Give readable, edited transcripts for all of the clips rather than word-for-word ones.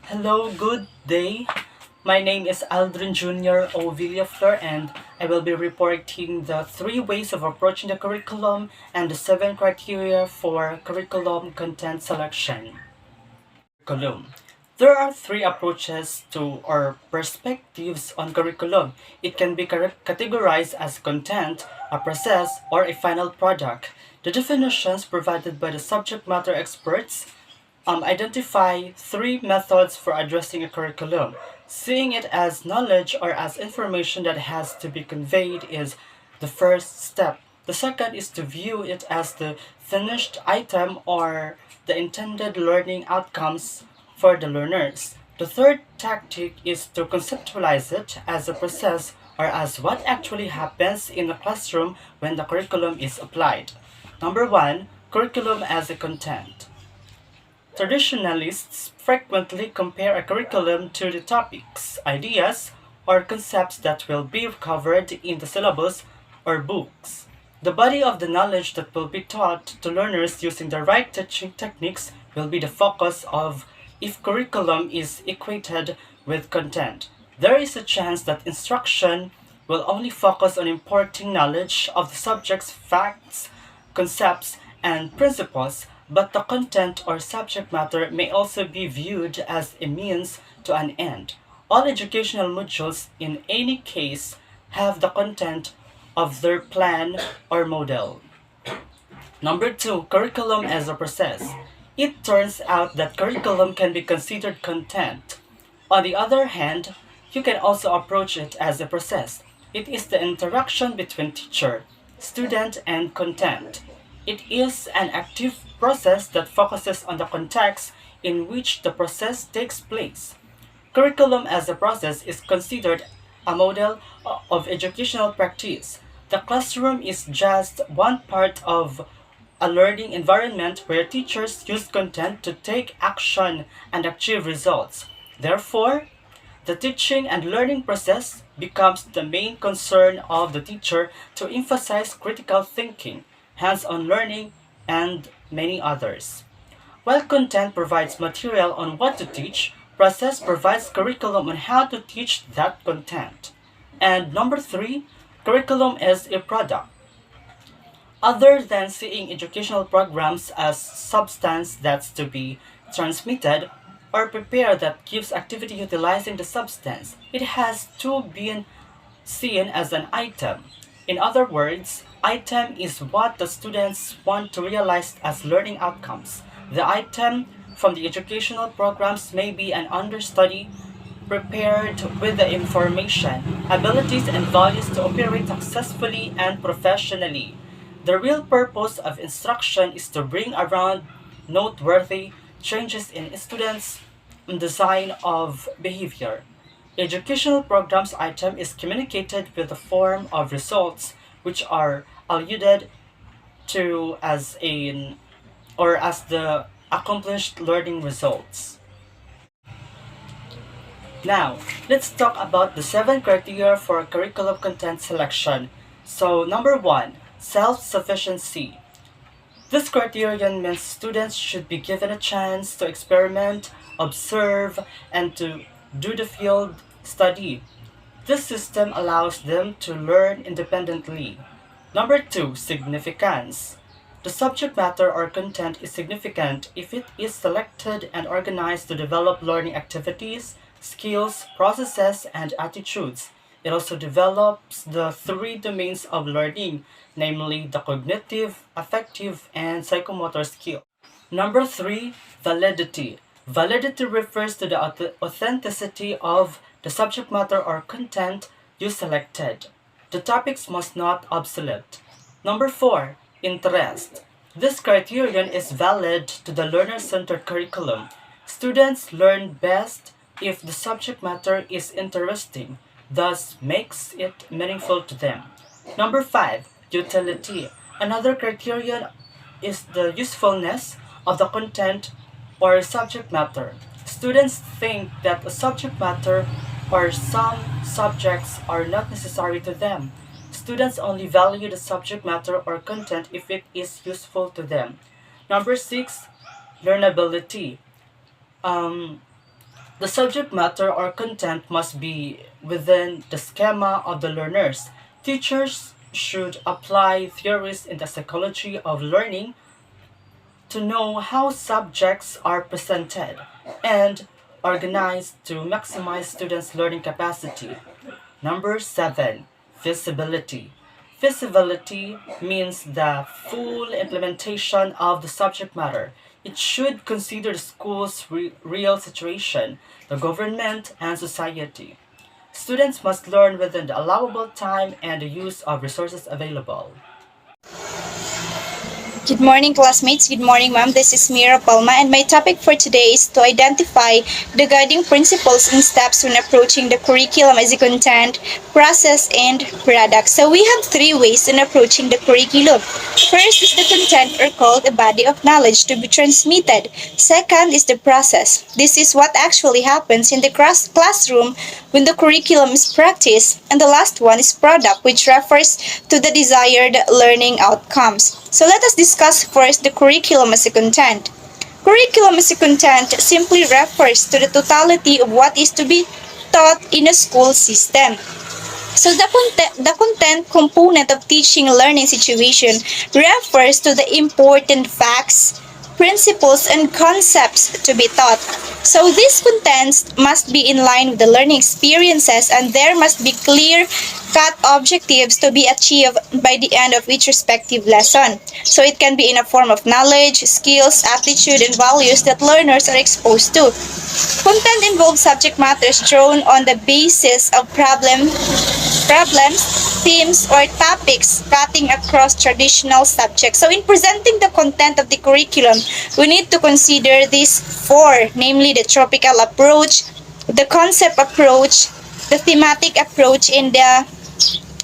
Hello, good day. My name is Aldrin Jr. O. Villaflor, and I will be reporting the three ways of approaching the curriculum and the seven criteria for curriculum content selection. Curriculum. There are three approaches to or perspectives on curriculum. It can be categorized as content, a process, or a final product. The definitions provided by the subject matter experts identify three methods for addressing a curriculum. Seeing it as knowledge or as information that has to be conveyed is the first step. The second is to view it as the finished item or the intended learning outcomes for the learners. The third tactic is to conceptualize it as a process or as what actually happens in the classroom when the curriculum is applied. Number one, curriculum as a content. Traditionalists frequently compare a curriculum to the topics, ideas, or concepts that will be covered in the syllabus or books. The body of the knowledge that will be taught to learners using the right teaching techniques will be the focus of if curriculum is equated with content. There is a chance that instruction will only focus on imparting knowledge of the subject's facts, concepts, and principles, but the content or subject matter may also be viewed as a means to an end. All educational modules, in any case, have the content of their plan or model. Number two, curriculum as a process. It turns out that curriculum can be considered content. On the other hand, you can also approach it as a process. It is the interaction between teacher, student, and content. It is an active process that focuses on the context in which the process takes place. Curriculum as a process is considered a model of educational practice. The classroom is just one part of a learning environment where teachers use content to take action and achieve results. Therefore, the teaching and learning process becomes the main concern of the teacher to emphasize critical thinking, hands-on learning, and many others. While content provides material on what to teach, process provides curriculum on how to teach that content. And number three, curriculum as a product. Other than seeing educational programs as substance that's to be transmitted or prepared that gives activity utilizing the substance, it has to be seen as an item. In other words, item is what the students want to realize as learning outcomes. The item from the educational programs may be an understudy prepared with the information, abilities, and values to operate successfully and professionally. The real purpose of instruction is to bring around noteworthy changes in students' design of behavior. Educational programs item is communicated with the form of results which are alluded to as an or as the accomplished learning results. Now, let's talk about the seven criteria for curriculum content selection. So, number one, self-sufficiency. This criterion means students should be given a chance to experiment, observe, and to do the field study. This system allows them to learn independently. Number two, significance. The subject matter or content is significant if it is selected and organized to develop learning activities, skills, processes, and attitudes. It also develops the three domains of learning, namely the cognitive, affective, and psychomotor skill. Number three, validity. Validity refers to the authenticity of the subject matter or content you selected. The topics must not obsolete. Number four, interest. This criterion is valid to the learner-centered curriculum. Students learn best if the subject matter is interesting, thus makes it meaningful to them. Number five, utility. Another criterion is the usefulness of the content or subject matter. Students think that a subject matter or some subjects are not necessary to them. Students only value the subject matter or content if it is useful to them. Number six, learnability. Um, The subject matter or content must be within the schema of the learners. Teachers should apply theories in the psychology of learning to know how subjects are presented and organized to maximize students' learning capacity. Number 7, feasibility. Feasibility means the full implementation of the subject matter. It should consider the school's real situation, the government, and society. Students must learn within the allowable time and the use of resources available. Good morning, classmates. Good morning, ma'am. This is Mira Palma, and my topic for today is to identify the guiding principles and steps when approaching the curriculum as a content, process, and product. So we have three ways in approaching the curriculum. First is the content, or called a body of knowledge to be transmitted. Second is the process. This is what actually happens in the classroom when the curriculum is practiced. And the last one is product, which refers to the desired learning outcomes. So let us discuss first the curriculum as a content. Curriculum as a content simply refers to the totality of what is to be taught in a school system. So the content component of teaching learning situation refers to the important facts, principles, and concepts to be taught. So these contents must be in line with the learning experiences, and there must be clear cut objectives to be achieved by the end of each respective lesson. So it can be in a form of knowledge, skills, attitude, and values that learners are exposed to. Content involves subject matters drawn on the basis of problems, themes, or topics cutting across traditional subjects. So in presenting the content of the curriculum, we need to consider these four, namely the tropical approach, the concept approach, the thematic approach, and the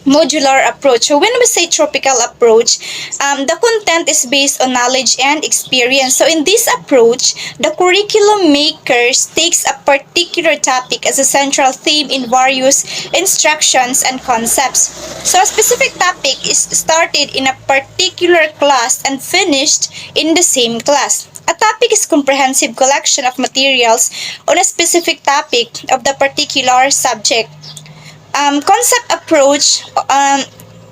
modular approach. So when we say tropical approach, the content is based on knowledge and experience. So in this approach, the curriculum makers takes a particular topic as a central theme in various instructions and concepts. So a specific topic is started in a particular class and finished in the same class. A topic is comprehensive collection of materials on a specific topic of the particular subject. Concept approach,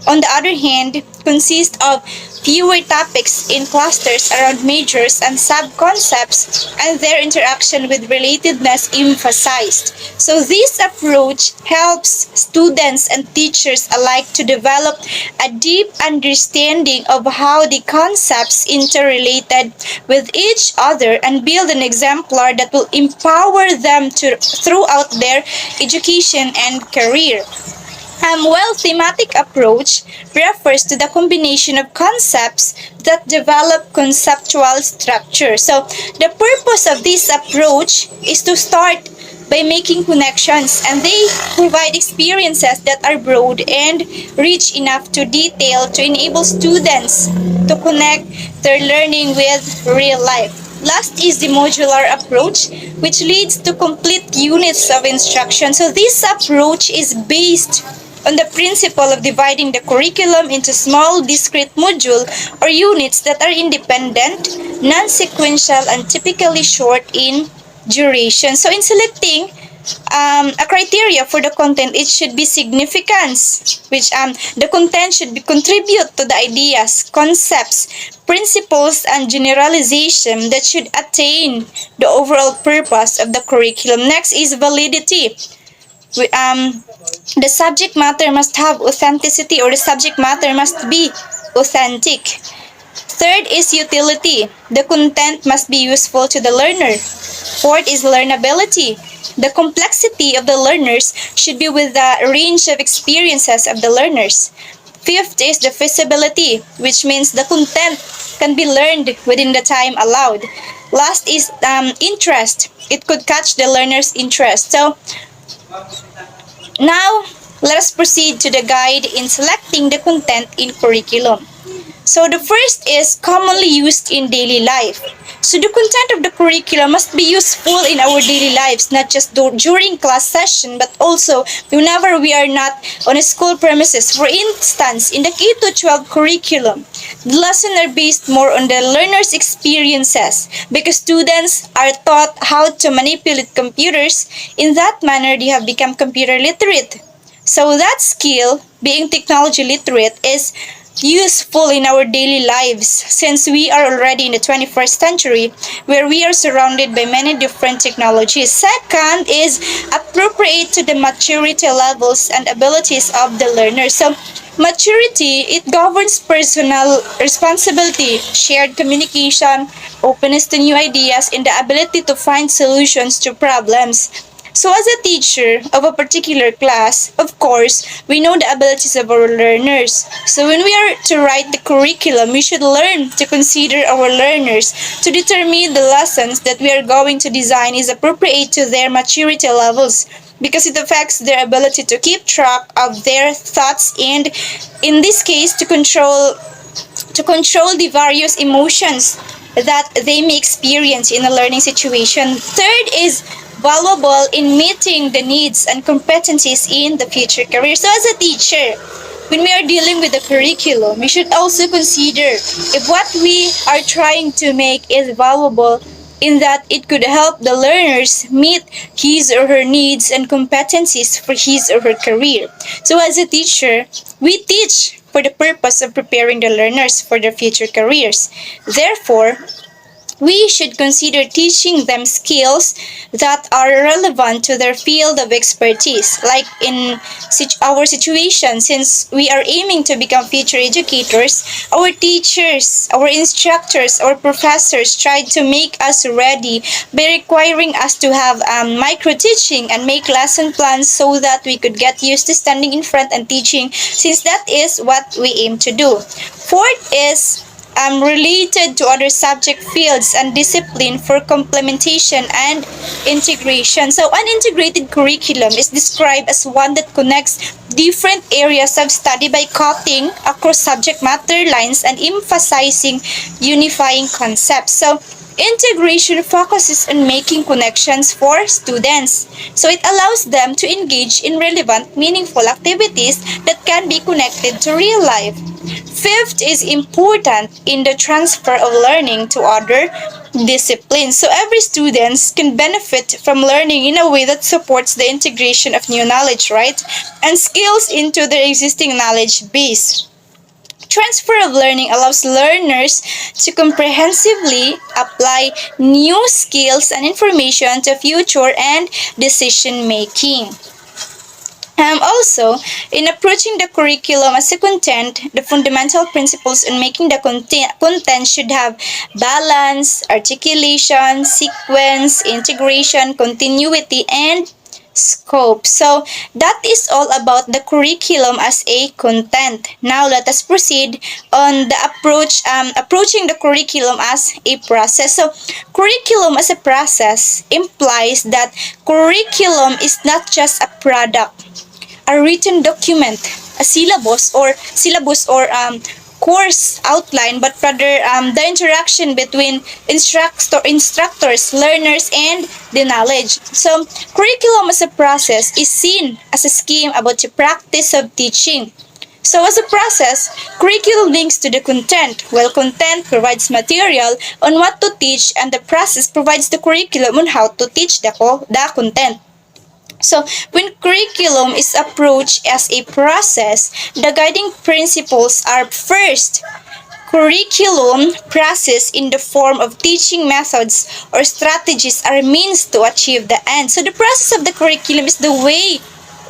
on the other hand, consists of fewer topics in clusters around majors and sub-concepts, and their interaction with relatedness emphasized. So this approach helps students and teachers alike to develop a deep understanding of how the concepts interrelated with each other and build an exemplar that will empower them throughout their education and career. While thematic approach refers to the combination of concepts that develop conceptual structure. So the purpose of this approach is to start by making connections, and they provide experiences that are broad and rich enough to detail to enable students to connect their learning with real life. Last is the modular approach, which leads to complete units of instruction. So this approach is based on the principle of dividing the curriculum into small, discrete modules or units that are independent, non-sequential, and typically short in duration. So in selecting a criteria for the content, it should be significance, which the content should be contribute to the ideas, concepts, principles, and generalization that should attain the overall purpose of the curriculum. Next is validity. The subject matter must have authenticity, or the subject matter must be authentic. Third is utility. The content must be useful to the learner. Fourth is learnability. The complexity of the learners should be with the range of experiences of the learners. Fifth is the feasibility, which means the content can be learned within the time allowed. Last is interest. It could catch the learner's interest. So now, let us proceed to the guide in selecting the content in curriculum. So the first is commonly used in daily life. So the content of the curriculum must be useful in our daily lives, not just during class session, but also whenever we are not on a school premises. For instance, in the K to 12 curriculum, the lessons are based more on the learner's experiences because students are taught how to manipulate computers. In that manner, they have become computer literate. So that skill, being technology literate, is useful in our daily lives since we are already in the 21st century where we are surrounded by many different technologies. Second is appropriate to the maturity levels and abilities of the learner. So maturity, it governs personal responsibility, shared communication, openness to new ideas, and the ability to find solutions to problems. So as a teacher of a particular class, of course, we know the abilities of our learners. So when we are to write the curriculum, we should learn to consider our learners to determine the lessons that we are going to design is appropriate to their maturity levels because it affects their ability to keep track of their thoughts and in this case to control the various emotions that they may experience in a learning situation. Third is valuable in meeting the needs and competencies in the future career. So as a teacher, when we are dealing with the curriculum, we should also consider if what we are trying to make is valuable in that it could help the learners meet his or her needs and competencies for his or her career. So as a teacher, we teach for the purpose of preparing the learners for their future careers. Therefore, we should consider teaching them skills that are relevant to their field of expertise. Like in our situation, since we are aiming to become future educators, our teachers, our instructors, our professors tried to make us ready by requiring us to have micro teaching and make lesson plans so that we could get used to standing in front and teaching, since that is what we aim to do. Fourth is related to other subject fields and discipline for complementation and integration. So, an integrated curriculum is described as one that connects different areas of study by cutting across subject matter lines and emphasizing unifying concepts. So, integration focuses on making connections for students. So it allows them to engage in relevant, meaningful activities that can be connected to real life. Fifth is important in the transfer of learning to other disciplines. So every student can benefit from learning in a way that supports the integration of new knowledge, right? And skills into their existing knowledge base. Transfer of learning allows learners to comprehensively apply new skills and information to future and decision making. Also, in approaching the curriculum as a content, the fundamental principles in making the content should have balance, articulation, sequence, integration, continuity, and scope. So that is all about the curriculum as a content. Now let us proceed on the approaching the curriculum as a process. So curriculum as a process implies that curriculum is not just a product, a written document, a syllabus or course outline, but rather the interaction between instructors, learners, and the knowledge. So, curriculum as a process is seen as a scheme about the practice of teaching. So, as a process, curriculum links to the content, while content provides material on what to teach, and the process provides the curriculum on how to teach the content. So, when curriculum is approached as a process, the guiding principles are first, curriculum process in the form of teaching methods or strategies are means to achieve the end. So, the process of the curriculum is the way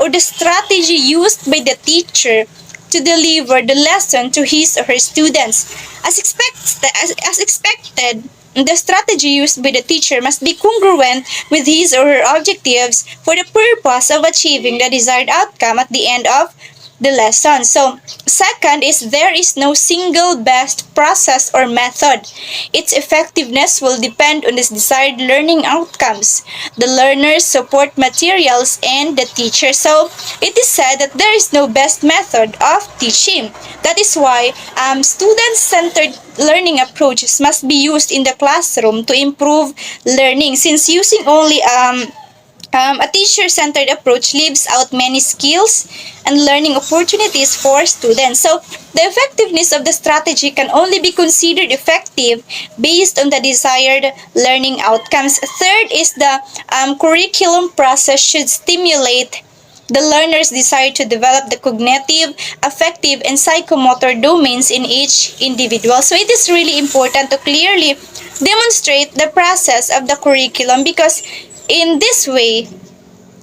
or the strategy used by the teacher to deliver the lesson to his or her students. As expected, the strategy used by the teacher must be congruent with his or her objectives for the purpose of achieving the desired outcome at the end of the lesson. So, second is there is no single best process or method. Its effectiveness will depend on the desired learning outcomes, the learner's support materials, and the teacher. So, it is said that there is no best method of teaching. That is why student-centered learning approaches must be used in the classroom to improve learning, since using only a teacher-centered approach leaves out many skills and learning opportunities for students. So, the effectiveness of the strategy can only be considered effective based on the desired learning outcomes. Third is the curriculum process should stimulate the learner's desire to develop the cognitive, affective, and psychomotor domains in each individual. So it is really important to clearly demonstrate the process of the curriculum, because in this way,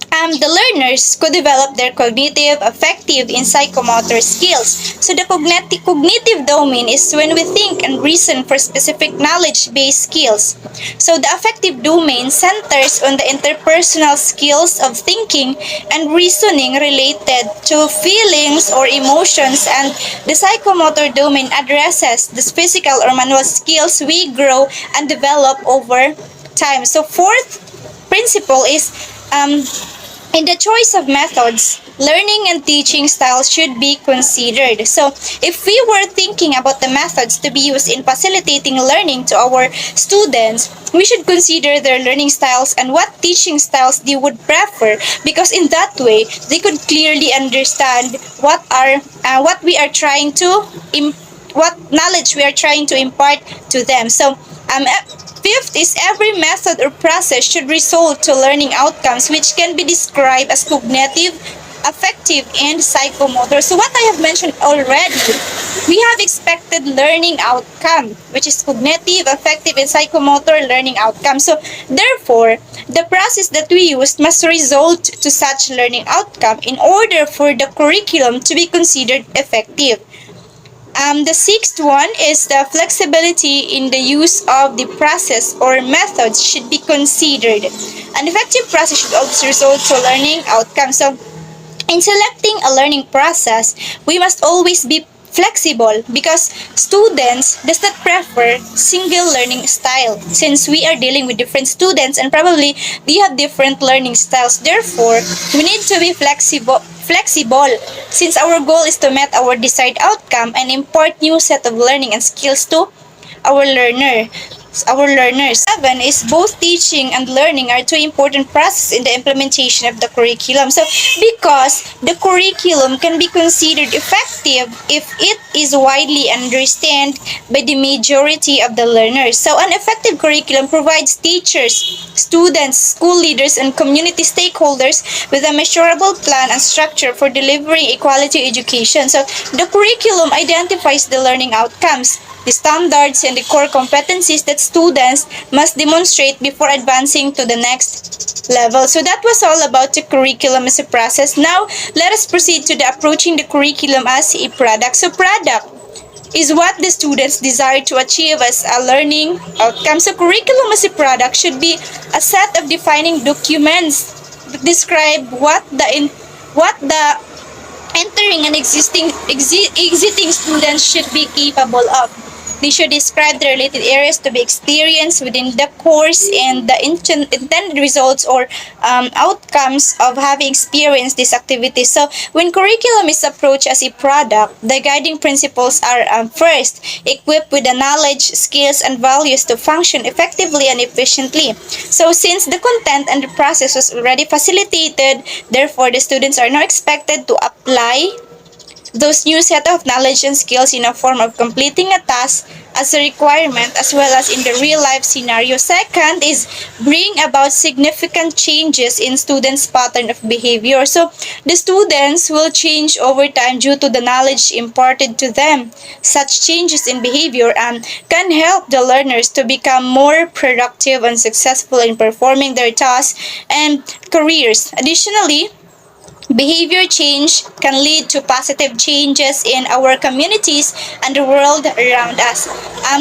the learners could develop their cognitive, affective, and psychomotor skills. So the cognitive domain is when we think and reason for specific knowledge-based skills. So the affective domain centers on the interpersonal skills of thinking and reasoning related to feelings or emotions, and the psychomotor domain addresses the physical or manual skills we grow and develop over time. So fourth principle is in the choice of methods, learning and teaching styles should be considered. So, if we were thinking about the methods to be used in facilitating learning to our students, we should consider their learning styles and what teaching styles they would prefer, because in that way, they could clearly understand what we are trying to what knowledge we are trying to impart to them. So, fifth is every method or process should result to learning outcomes which can be described as cognitive, affective, and psychomotor. So what I have mentioned already, we have expected learning outcome, which is cognitive, affective, and psychomotor learning outcome. So therefore, the process that we used must result to such learning outcome in order for the curriculum to be considered effective. The sixth one is the flexibility in the use of the process or methods should be considered. An effective process should also result to learning outcomes. So, in selecting a learning process, we must always be flexible, because students does not prefer single learning style, since we are dealing with different students and probably they have different learning styles. Therefore, we need to be flexible, since our goal is to meet our desired outcome and impart new set of learning and skills to our learners. Seven is both teaching and learning are two important processes in the implementation of the curriculum. So, because the curriculum can be considered effective if it is widely understood by the majority of the learners. So, an effective curriculum provides teachers, students, school leaders, and community stakeholders with a measurable plan and structure for delivering a quality education. So, the curriculum identifies the learning outcomes, the standards, and the core competencies that students must demonstrate before advancing to the next level. So that was all about the curriculum as a process. Now, let us proceed to the approaching the curriculum as a product. So product is what the students desire to achieve as a learning outcome. So curriculum as a product should be a set of defining documents that describe what the entering and exiting students should be capable of. They should describe the related areas to be experienced within the course and the intended results or outcomes of having experienced this activity. So, when curriculum is approached as a product, the guiding principles are first, equipped with the knowledge, skills, and values to function effectively and efficiently. So, since the content and the process was already facilitated, therefore the students are now expected to apply those new set of knowledge and skills in a form of completing a task as a requirement as well as in the real life scenario. Second is bring about significant changes in students' pattern of behavior. So the students will change over time due to the knowledge imparted to them. Such changes in behavior can help the learners to become more productive and successful in performing their tasks and careers. Additionally, Behavior change can lead to positive changes in our communities and the world around us.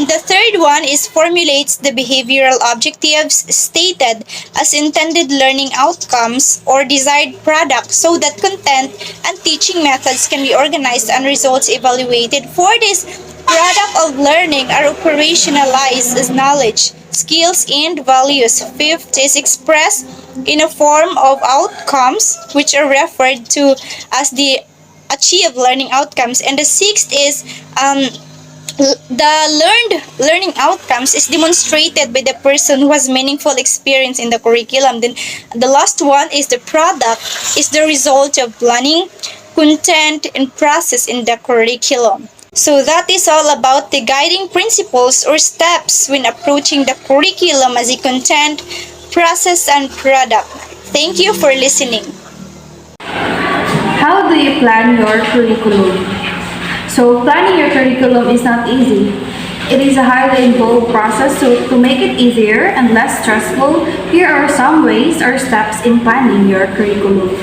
The third one is formulates the behavioral objectives stated as intended learning outcomes or desired product so that content and teaching methods can be organized and results evaluated. For this, product of learning are operationalized as knowledge, skills, and values. Fifth is expressed in a form of outcomes, which are referred to as the achieved learning outcomes. And the sixth is the learned learning outcomes is demonstrated by the person who has meaningful experience in the curriculum. Then the last one is the product is the result of planning, content, and process in the curriculum. So that is all about the guiding principles or steps when approaching the curriculum as a content, process, and product. Thank you for listening. How do you plan your curriculum? So planning your curriculum is not easy. It is a highly involved process, so to make it easier and less stressful, here are some ways or steps in planning your curriculum.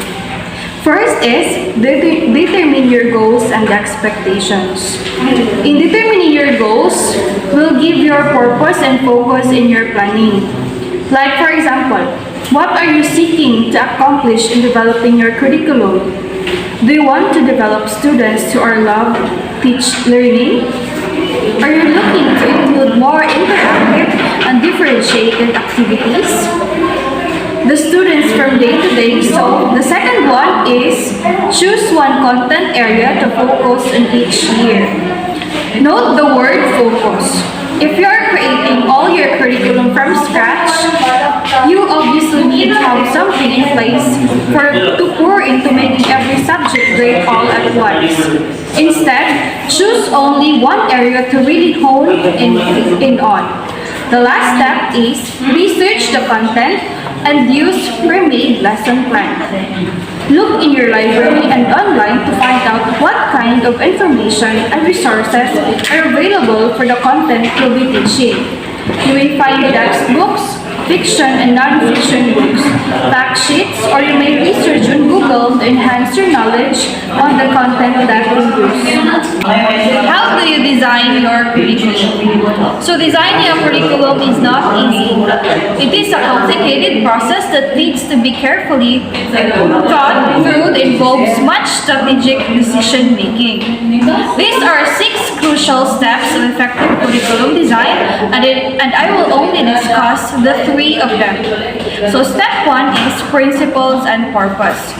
First is determine your goals and expectations. In determining your goals, will give your purpose and focus in your planning. Like for example, what are you seeking to accomplish in developing your curriculum? Do you want to develop students who are love, teach, learning? Are you looking to include more interactive and differentiated activities? The students from day to day. So the second one is choose one content area to focus on each year. Note the word focus. If you are creating all your curriculum from scratch, you obviously need to have something in place to pour into making every subject great all at once. Instead, choose only one area to really hone in on. The last step is research the content and use pre-made lesson plan. Look in your library and online to find out what kind of information and resources are available for the content you'll be teaching. You will find textbooks, fiction and non-fiction books, fact sheets, or you may research on Google to enhance your knowledge on the content that you use. How do you design your curriculum? So designing a curriculum is not easy. It is a complicated process that needs to be carefully thought through that involves much strategic decision making. These are 6 crucial steps of effective curriculum design, and I will only discuss the 3 of them. So step 1 is principles and purpose.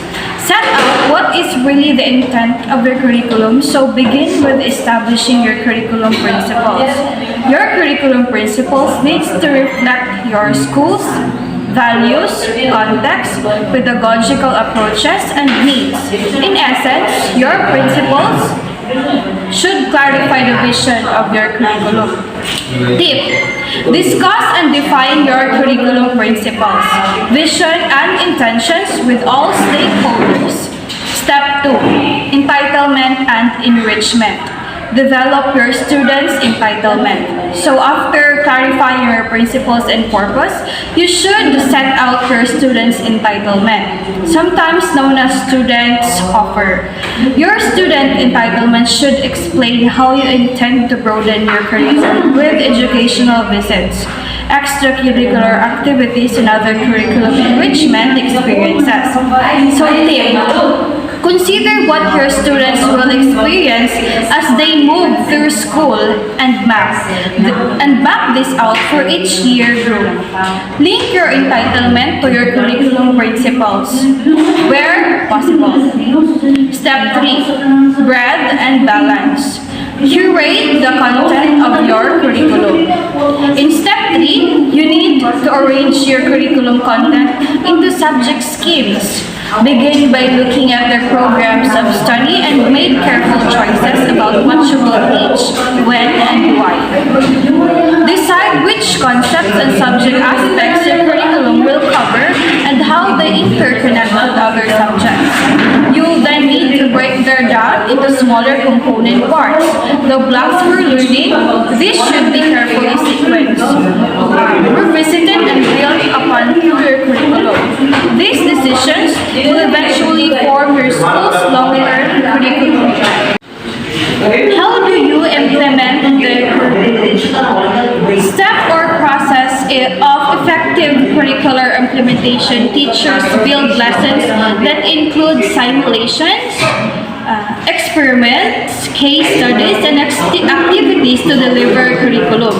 Set out what is really the intent of your curriculum, so begin with establishing your curriculum principles. Your curriculum principles needs to reflect your school's values, context, pedagogical approaches, and needs. In essence, your principles should clarify the vision of your curriculum. Tip: discuss and define your curriculum principles, vision, and intentions with all stakeholders. Step 2. Entitlement and enrichment. Develop your students' entitlement. So after clarifying your principles and purpose, you should set out your students' entitlement, sometimes known as students' offer. Your student entitlement should explain how you intend to broaden your curriculum with educational visits, extracurricular activities, and other curriculum enrichment experiences. So tip: consider what your students will experience as they move through school and map this out for each year group. Link your entitlement to your curriculum principles where possible. Step 3. Breadth and balance. Curate the content of your curriculum. In step 3, you need to arrange your curriculum content into subject schemes. Begin by looking at their programs of study and make careful choices about what you will teach, when, and why. Decide which concepts and subject aspects your curriculum will cover and how they interconnect with other subjects. You'll then need to break them down into smaller component parts. The blocks for learning, this should be carefully sequenced, revisited, and built upon your curriculum. These decisions will eventually form inform your school's long-term curriculum. How do you implement the curriculum? Step or process of effective curricular implementation. Teachers build lessons that include simulations, experiments, case studies, and activities to deliver curriculum.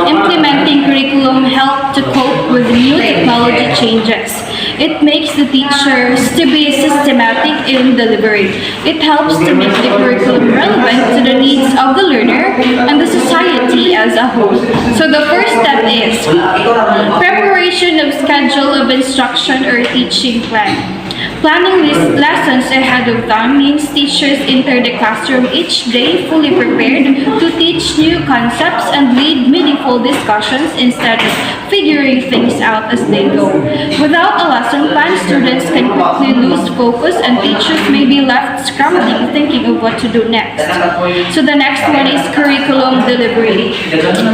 Implementing curriculum helps to cope with new technology changes. It makes the teachers to be systematic in delivery. It helps to make the curriculum relevant to the needs of the learner and the society as a whole. So the first step is preparation of schedule of instruction or teaching plan. Planning these lessons ahead of time means teachers enter the classroom each day fully prepared to teach new concepts and lead meaningful discussions instead of figuring things out as they go. Without a lesson plan, students can quickly lose focus and teachers may be left scrambling thinking of what to do next. So the next one is curriculum delivery.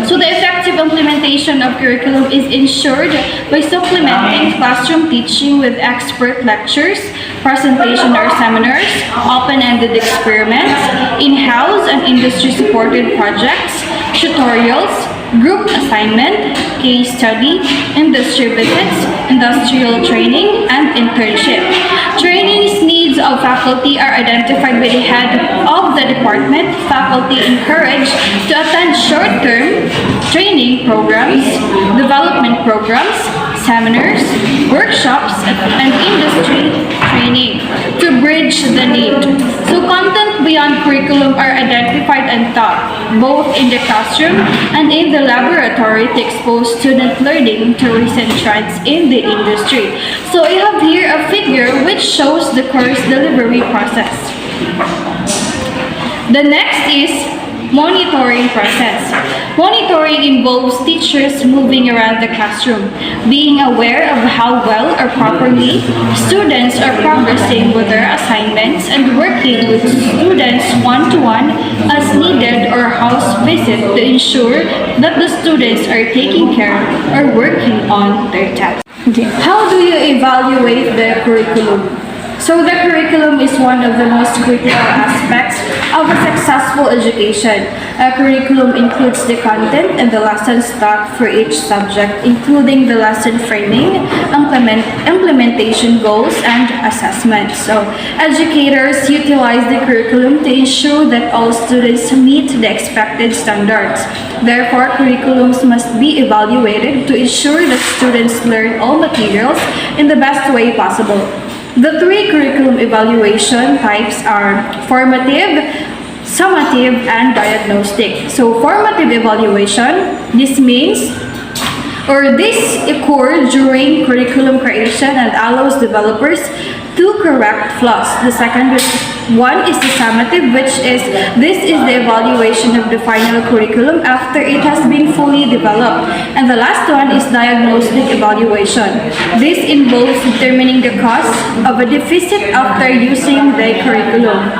So the effective implementation of curriculum is ensured by supplementing classroom teaching with expert lectures, presentation or seminars, open-ended experiments, in-house and industry-supported projects, tutorials, group assignment, case study, industry visits, industrial training, and internship. Training's needs of faculty are identified by the head of the department. Faculty encouraged to attend short-term training programs, development programs, seminars, workshops, and industry training to bridge the need. So content beyond curriculum are identified and taught, both in the classroom and in the laboratory to expose student learning to recent trends in the industry. So I have here a figure which shows the course delivery process. The next is monitoring process. Monitoring involves teachers moving around the classroom, being aware of how well or properly students are progressing with their assignments and working with students one-to-one as needed or house visit to ensure that the students are taking care or working on their tasks. Okay. How do you evaluate the curriculum? So the curriculum is one of the most critical aspects of a successful education. A curriculum includes the content and the lessons taught for each subject, including the lesson framing, implementation goals, and assessments. So educators utilize the curriculum to ensure that all students meet the expected standards. Therefore, curriculums must be evaluated to ensure that students learn all materials in the best way possible. The three curriculum evaluation types are formative, summative, and diagnostic. So formative evaluation, this occurs during curriculum creation and allows developers to correct flaws. The second one is the summative, this is the evaluation of the final curriculum after it has been fully developed. And the last one is diagnostic evaluation. This involves determining the cause of a deficit after using the curriculum.